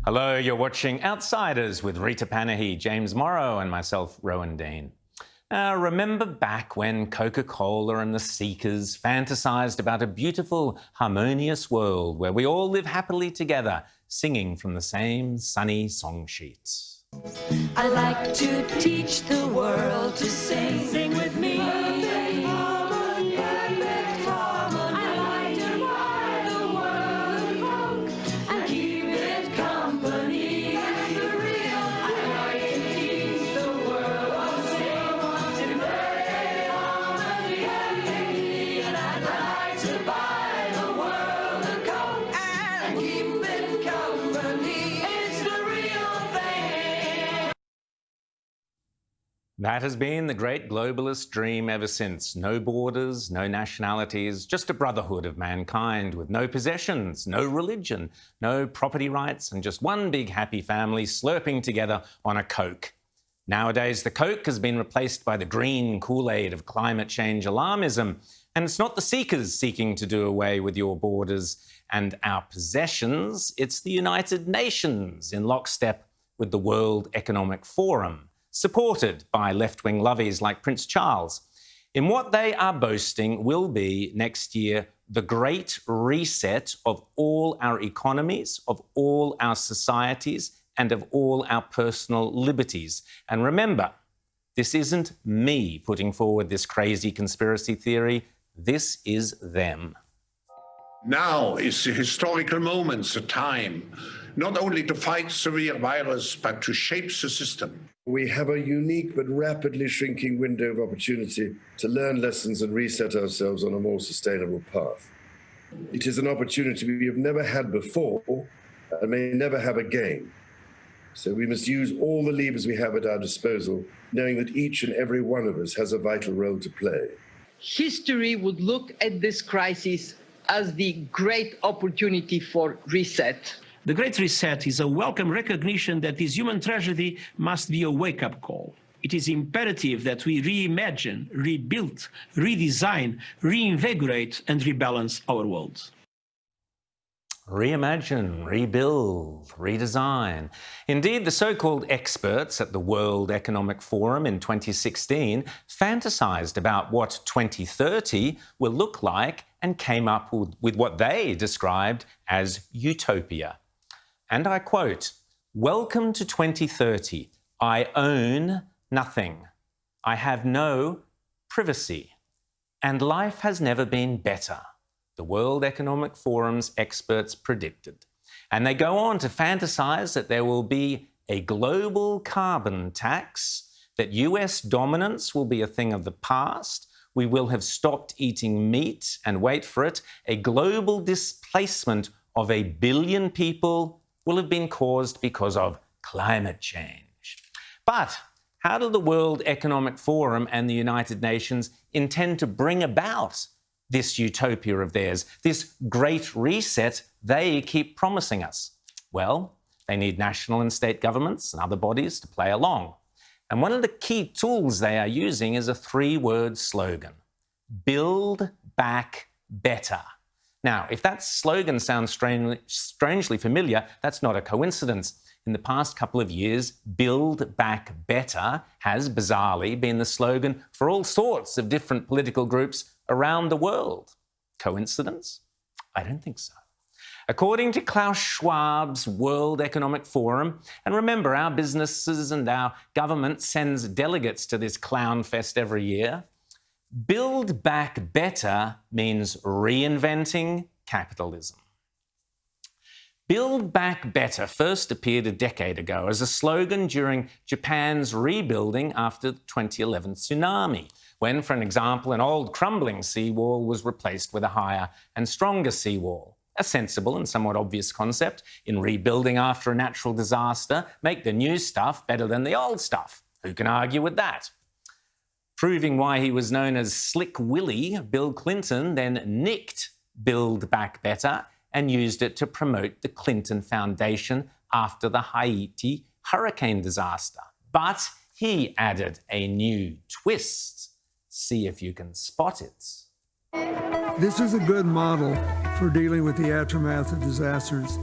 Hello, you're watching Outsiders with Rita Panahi, James Morrow and myself, Rowan Dean. Remember back when Coca-Cola and the Seekers fantasized about a beautiful, harmonious world where we all live happily together, singing from the same sunny song sheets. I like to teach the world to sing. Sing with me. That has been the great globalist dream ever since. No borders, no nationalities, just a brotherhood of mankind with no possessions, no religion, no property rights, and just one big happy family slurping together on a Coke. Nowadays, the Coke has been replaced by the green Kool-Aid of climate change alarmism, and it's not the Seekers seeking to do away with your borders and our possessions, it's the United Nations in lockstep with the World Economic Forum, supported by left-wing lovies like Prince Charles, in what they are boasting will be next year the great reset of all our economies, of all our societies, and of all our personal liberties. And remember, this isn't me putting forward this crazy conspiracy theory. This is them. Now is the historical moment, the time, not only to fight severe virus, but to shape the system. We have a unique but rapidly shrinking window of opportunity to learn lessons and reset ourselves on a more sustainable path. It is an opportunity we have never had before and may never have again. So we must use all the levers we have at our disposal, knowing that each and every one of us has a vital role to play. History would look at this crisis as the great opportunity for reset. The Great Reset is a welcome recognition that this human tragedy must be a wake-up call. It is imperative that we reimagine, rebuild, redesign, reinvigorate, and rebalance our world. Reimagine, rebuild, redesign. Indeed, the so-called experts at the World Economic Forum in 2016 fantasized about what 2030 will look like and came up with what they described as utopia. And I quote, "Welcome to 2030. I own nothing. I have no privacy. And life has never been better," the World Economic Forum's experts predicted. And they go on to fantasize that there will be a global carbon tax, that US dominance will be a thing of the past, we will have stopped eating meat, and wait for it, a global displacement of 1 billion people will have been caused because of climate change. But how do the World Economic Forum and the United Nations intend to bring about this utopia of theirs, this great reset they keep promising us? Well, they need national and state governments and other bodies to play along. And one of the key tools they are using is a 3-word slogan: Build Back Better. Now, if that slogan sounds strangely familiar, that's not a coincidence. In the past couple of years, Build Back Better has bizarrely been the slogan for all sorts of different political groups around the world. Coincidence? I don't think so. According to Klaus Schwab's World Economic Forum, and remember, our businesses and our government sends delegates to this clown fest every year, Build Back Better means reinventing capitalism. Build Back Better first appeared a decade ago as a slogan during Japan's rebuilding after the 2011 tsunami, when, for an example, an old crumbling seawall was replaced with a higher and stronger seawall. A sensible and somewhat obvious concept in rebuilding after a natural disaster: make the new stuff better than the old stuff. Who can argue with that? Proving why he was known as Slick Willie, Bill Clinton then nicked Build Back Better and used it to promote the Clinton Foundation after the Haiti hurricane disaster. But he added a new twist. See if you can spot it. This is a good model for dealing with the aftermath of disasters.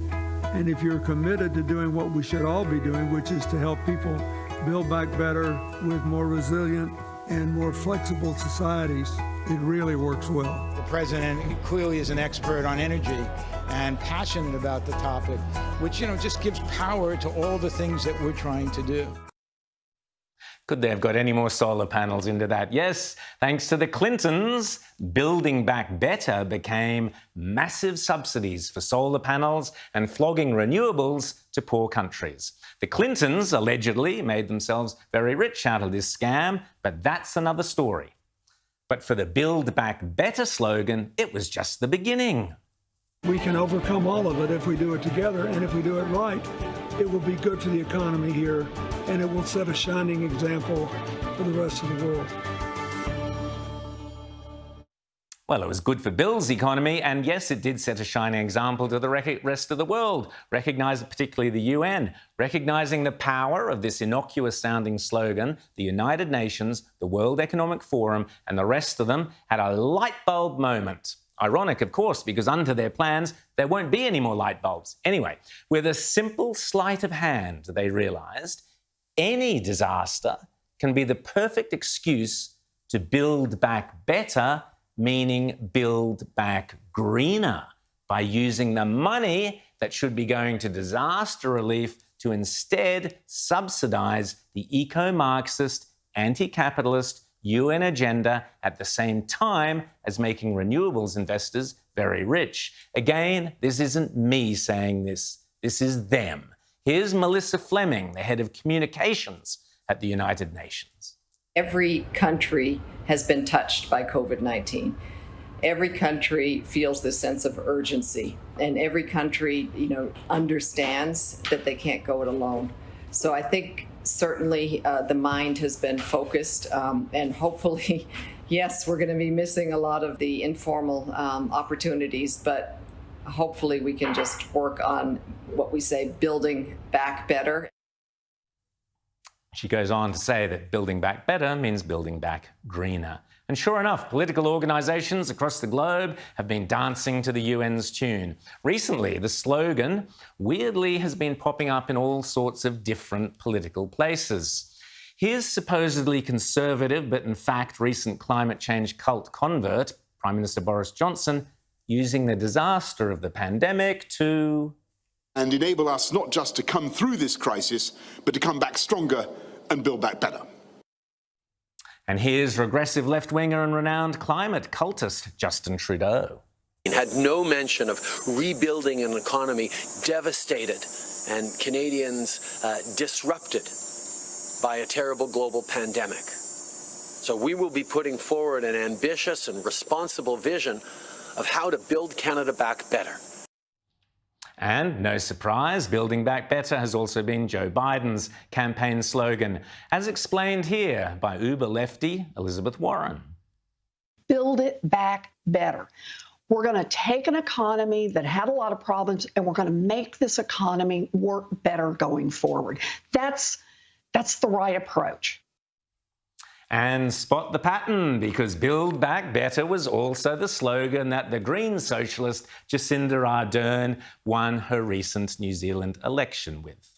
And if you're committed to doing what we should all be doing, which is to help people build back better with more resilient and more flexible societies, it really works well. The president clearly is an expert on energy and passionate about the topic, which, just gives power to all the things that we're trying to do. Could they have got any more solar panels into that? Yes, thanks to the Clintons, Building Back Better became massive subsidies for solar panels and flogging renewables to poor countries. The Clintons allegedly made themselves very rich out of this scam, but that's another story. But for the Build Back Better slogan, it was just the beginning. We can overcome all of it if we do it together, and if we do it right, it will be good for the economy here, and it will set a shining example for the rest of the world. Well, it was good for Bill's economy, and yes, it did set a shining example to the rest of the world, particularly the UN, recognising the power of this innocuous-sounding slogan. The United Nations, the World Economic Forum, and the rest of them had a light bulb moment. Ironic, of course, because under their plans, there won't be any more light bulbs. Anyway, with a simple sleight of hand, they realised any disaster can be the perfect excuse to build back better, meaning build back greener, by using the money that should be going to disaster relief to instead subsidise the eco-Marxist, anti-capitalist UN agenda at the same time as making renewables investors very rich. Again, this isn't me saying this. This is them. Here's Melissa Fleming, the head of communications at the United Nations. Every country has been touched by COVID-19. Every country feels this sense of urgency, and every country, understands that they can't go it alone. So I think certainly the mind has been focused, and hopefully, yes, we're going to be missing a lot of the informal opportunities, but hopefully we can just work on what we say, building back better. She goes on to say that building back better means building back greener. And sure enough, political organisations across the globe have been dancing to the UN's tune. Recently, the slogan, weirdly, has been popping up in all sorts of different political places. Here's supposedly conservative, but in fact recent climate change cult convert, Prime Minister Boris Johnson, using the disaster of the pandemic to... and enable us not just to come through this crisis, but to come back stronger and build back better. And here's regressive left-winger and renowned climate cultist Justin Trudeau. It had no mention of rebuilding an economy devastated and Canadians disrupted by a terrible global pandemic. So we will be putting forward an ambitious and responsible vision of how to build Canada back better. And no surprise, Building Back Better has also been Joe Biden's campaign slogan, as explained here by Uber lefty Elizabeth Warren. Build it back better. We're going to take an economy that had a lot of problems and we're going to make this economy work better going forward. That's the right approach. And spot the pattern, because Build Back Better was also the slogan that the Green socialist Jacinda Ardern won her recent New Zealand election with.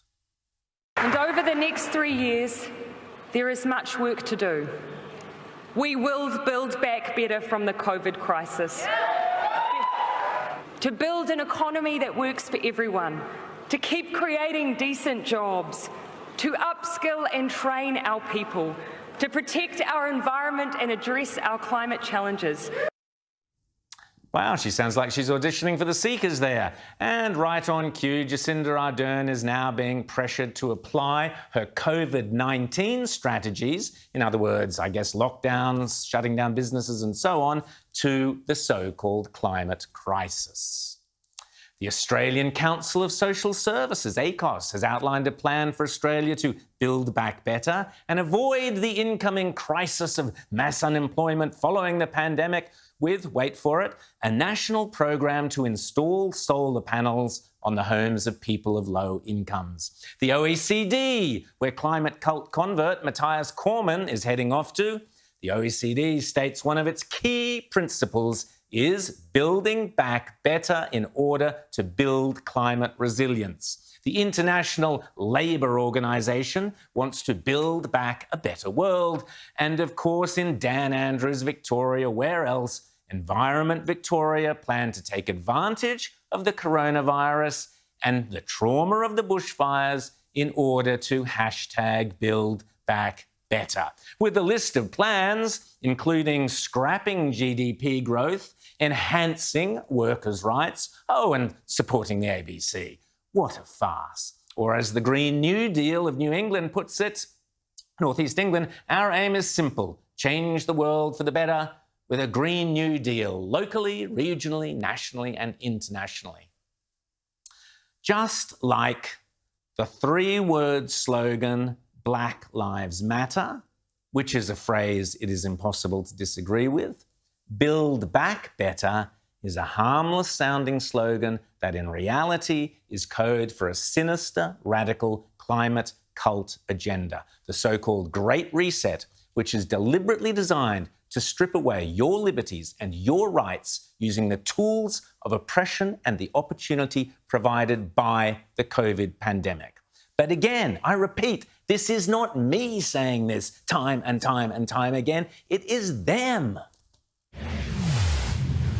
And over the next 3 years, there is much work to do. We will build back better from the COVID crisis. To build an economy that works for everyone, to keep creating decent jobs, to upskill and train our people, to protect our environment and address our climate challenges. Wow, she sounds like she's auditioning for the Seekers there. And right on cue, Jacinda Ardern is now being pressured to apply her COVID-19 strategies, in other words, I guess lockdowns, shutting down businesses and so on, to the so-called climate crisis. The Australian Council of Social Services, ACOS, has outlined a plan for Australia to build back better and avoid the incoming crisis of mass unemployment following the pandemic with, wait for it, a national program to install solar panels on the homes of people of low incomes. The OECD, where climate cult convert Matthias Cormann is heading off to, the OECD states one of its key principles is building back better in order to build climate resilience. The International Labour Organization wants to build back a better world. And of course, in Dan Andrews' Victoria, where else? Environment Victoria plan to take advantage of the coronavirus and the trauma of the bushfires in order to #build back better, with a list of plans including scrapping GDP growth, enhancing workers' rights, and supporting the ABC. What a farce. Or as the Green New Deal of New England puts it, North East England, our aim is simple: change the world for the better with a Green New Deal, locally, regionally, nationally, and internationally. Just like the 3-word slogan, Black Lives Matter, which is a phrase it is impossible to disagree with, Build Back Better is a harmless-sounding slogan that in reality is code for a sinister, radical climate cult agenda, the so-called Great Reset, which is deliberately designed to strip away your liberties and your rights using the tools of oppression and the opportunity provided by the COVID pandemic. But again, I repeat, this is not me saying this time and time and time again. It is them.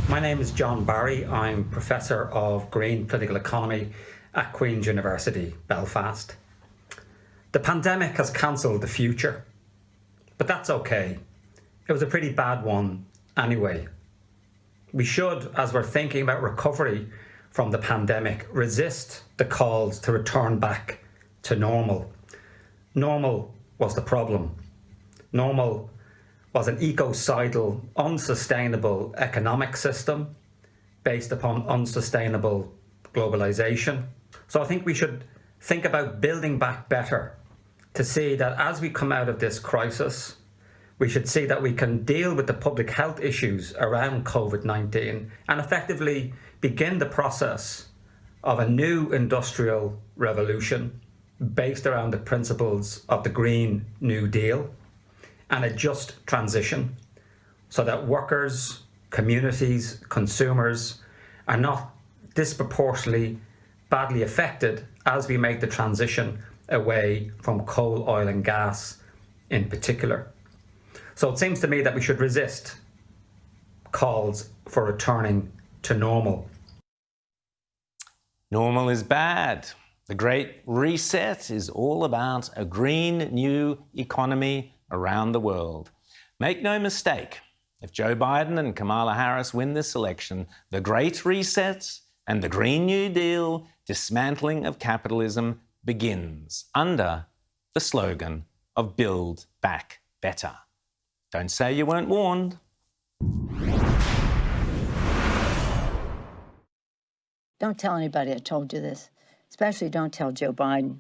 My name is John Barry. I'm Professor of Green Political Economy at Queen's University, Belfast. The pandemic has cancelled the future, but that's okay. It was a pretty bad one anyway. We should, as we're thinking about recovery from the pandemic, resist the calls to return back to normal. Normal was the problem. Normal was an ecocidal, unsustainable economic system based upon unsustainable globalization. So I think we should think about building back better to see that as we come out of this crisis, we should see that we can deal with the public health issues around COVID-19 and effectively begin the process of a new industrial revolution based around the principles of the Green New Deal and a just transition so that workers, communities, consumers are not disproportionately badly affected as we make the transition away from coal, oil and gas in particular. So it seems to me that we should resist calls for returning to normal. Normal is bad. The Great Reset is all about a green new economy around the world. Make no mistake, if Joe Biden and Kamala Harris win this election, the Great Reset and the Green New Deal dismantling of capitalism begins under the slogan of Build Back Better. Don't say you weren't warned. Don't tell anybody I told you this. Especially don't tell Joe Biden.